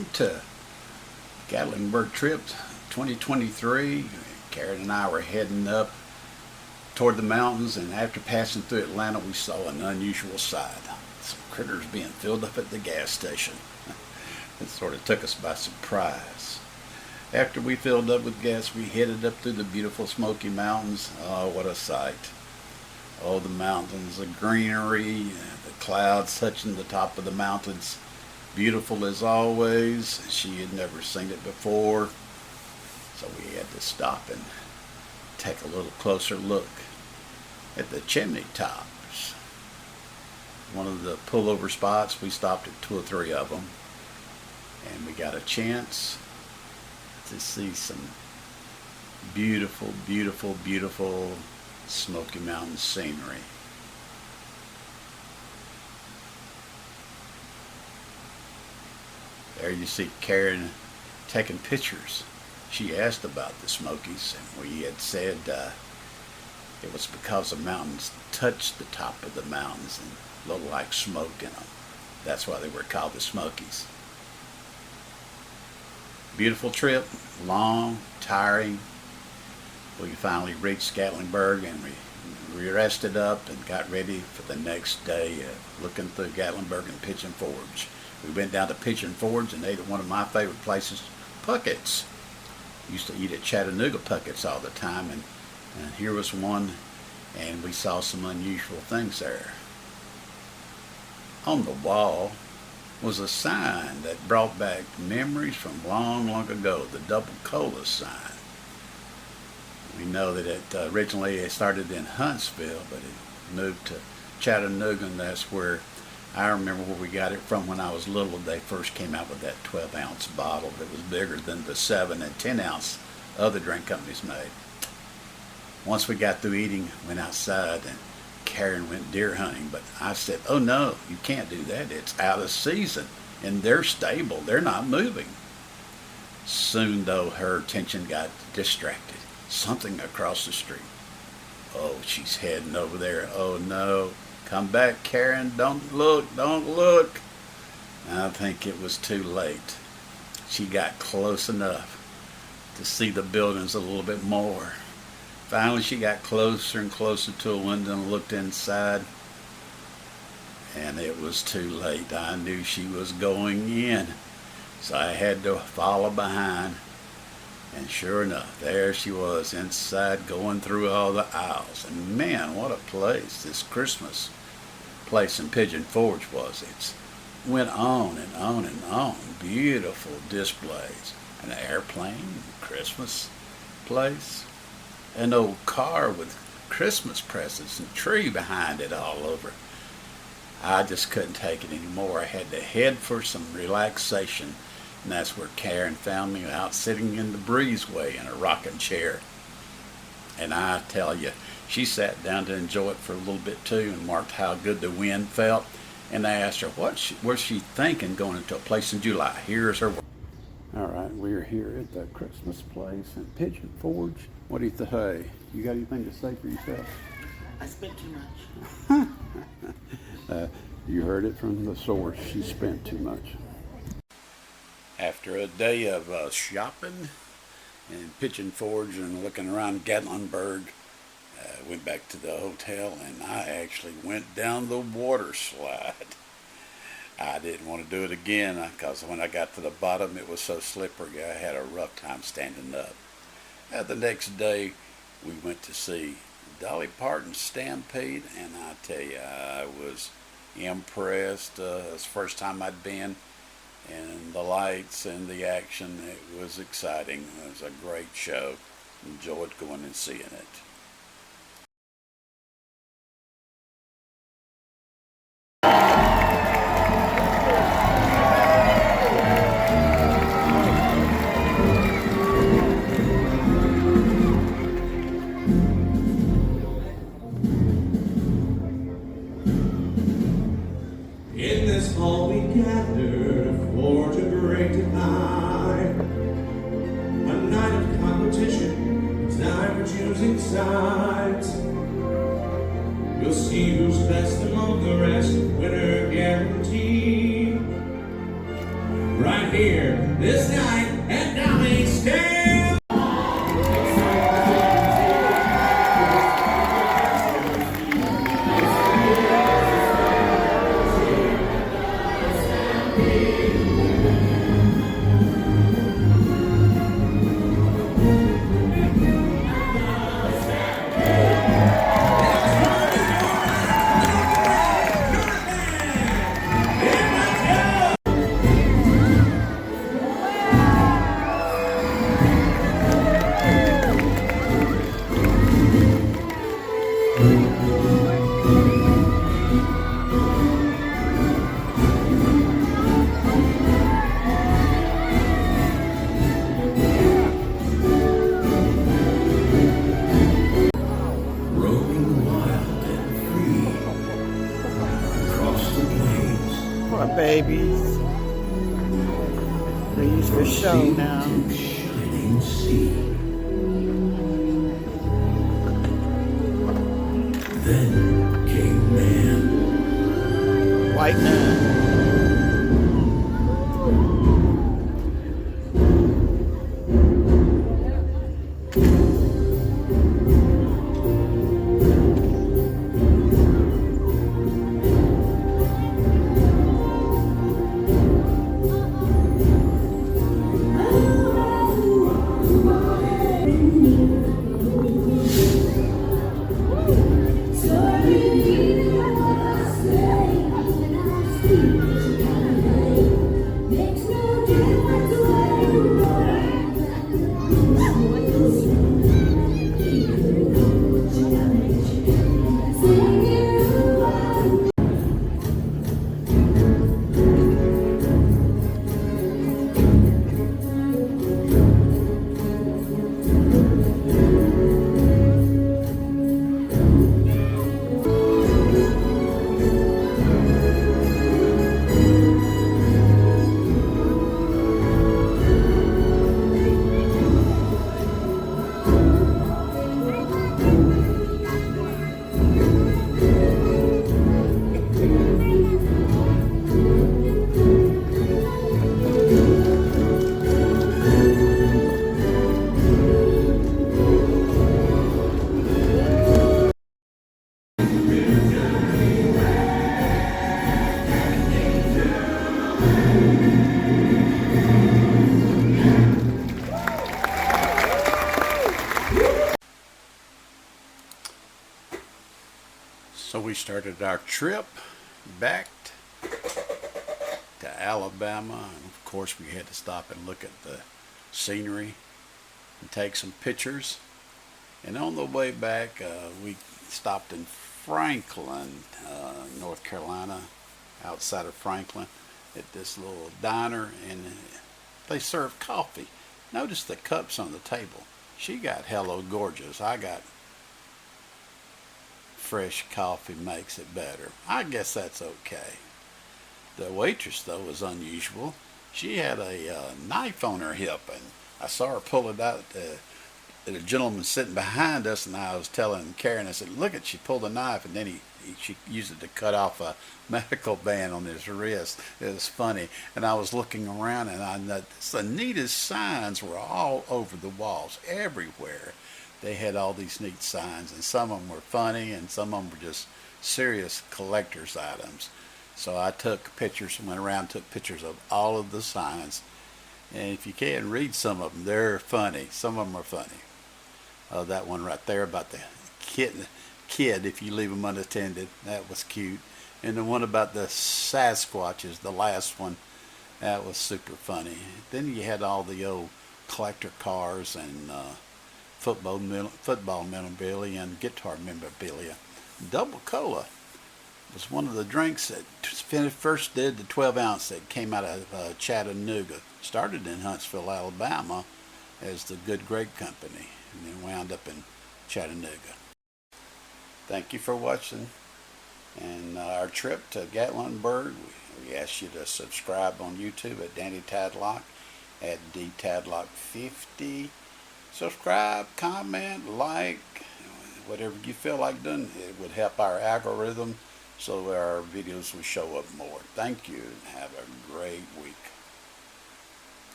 To Gatlinburg trip 2023. Karen and I were heading up toward the mountains, and after passing through Atlanta we saw an unusual sight. Some critters being filled up at the gas station. It sort of took us by surprise. After we filled up with gas, we headed up through the beautiful Smoky Mountains. Oh, what a sight. Oh, the mountains, the greenery, the clouds touching the top of the mountains. Beautiful as always. She had never seen it before, so we had to stop and take a little closer look at the chimney tops. One of the pullover spots, we stopped at 2 or 3 of them, and we got a chance to see some beautiful, beautiful, beautiful Smoky Mountain scenery. There you see Karen taking pictures. She asked about the Smokies, and we had said it was because the mountains touched the top of the mountains and looked like smoke in them. That's why they were called the Smokies. Beautiful trip, long, tiring. We finally reached Gatlinburg, and we rested up and got ready for the next day, looking through Gatlinburg and Pigeon Forge. We went down to Pigeon Forge and ate at one of my favorite places, Puckett's. Used to eat at Chattanooga Puckett's all the time, and here was one, and we saw some unusual things there. On the wall was a sign that brought back memories from long, long ago, the Double Cola sign. We know that it originally started in Huntsville, but it moved to Chattanooga, and that's where I remember where we got it from when I was little. They first came out with that 12-ounce bottle that was bigger than the 7 and 10-ounce other drink companies made. Once we got through eating, went outside, and Karen went deer hunting, but I said, oh no, you can't do that. It's out of season, and they're stable. They're not moving. Soon, though, her attention got distracted. Something across the street. Oh, she's heading over there. Oh no. Come back, Karen. Don't look. Don't look. I think it was too late. She got close enough to see the buildings a little bit more. Finally, she got closer and closer to a window and looked inside. And it was too late. I knew she was going in. So I had to follow behind. And sure enough, there she was inside, going through all the aisles. And man, what a place this Christmas place in Pigeon Forge was. It went on and on and on. Beautiful displays. An airplane, Christmas place. An old car with Christmas presents and tree behind it all over. I just couldn't take it anymore. I had to head for some relaxation. And that's where Karen found me, out sitting in the breezeway in a rocking chair. And I tell you, she sat down to enjoy it for a little bit too, and marked how good the wind felt. And I asked her what was she thinking going into a place in July. Here's her. All right, we're here at the Christmas place in Pigeon Forge. What do you think? Hey, you got anything to say for yourself? I spent too much. You heard it from the source. She spent too much. After a day of shopping in Pigeon Forge and looking around Gatlinburg, went back to the hotel, and I actually went down the water slide. I didn't want to do it again because when I got to the bottom it was so slippery I had a rough time standing up. The next day we went to see Dolly Parton Stampede, and I tell you, I was impressed. It was the first time I'd been, and the lights and the action, it was exciting. It was a great show. Enjoyed going and seeing it. In this hall we gather for a great night, a night of competition, a time for choosing sides. We'll see who's best among the rest, winner guaranteed. Right here this night at Dolly Stampede. Roaming wild and free across the plains. Poor babies. They're used for show now. Shining sea. Then came man. White man. So we started our trip back to Alabama, and of course we had to stop and look at the scenery and take some pictures. And on the way back, we stopped in Franklin, North Carolina, outside of Franklin, at this little diner, and they serve coffee. Notice the cups on the table. She got Hello Gorgeous. I got fresh coffee makes it better. I guess that's okay. The waitress, though, was unusual. She had a knife on her hip, and I saw her pull it out at a gentleman sitting behind us, and I was telling Karen, I said, look, she pulled a knife, and then she used it to cut off a medical band on his wrist. It was funny. And I was looking around, and I noticed the neatest signs were all over the walls, everywhere. They had all these neat signs, and some of them were funny, and some of them were just serious collector's items. So I took pictures, went around, took pictures of all of the signs, and if you can read some of them, they're funny. Some of them are funny. That one right there about the kid, if you leave them unattended, that was cute. And the one about the Sasquatches, the last one, that was super funny. Then you had all the old collector cars and football memorabilia and guitar memorabilia. Double Cola was one of the drinks that first did the 12 ounce that came out of Chattanooga. Started in Huntsville, Alabama as the Good Grape Company, and then wound up in Chattanooga. Thank you for watching, and our trip to Gatlinburg. We ask you to subscribe on YouTube at Danny Tadlock, at DTadlock50. Subscribe, comment, like, whatever you feel like doing. It would help our algorithm so our videos will show up more. Thank you, and have a great week.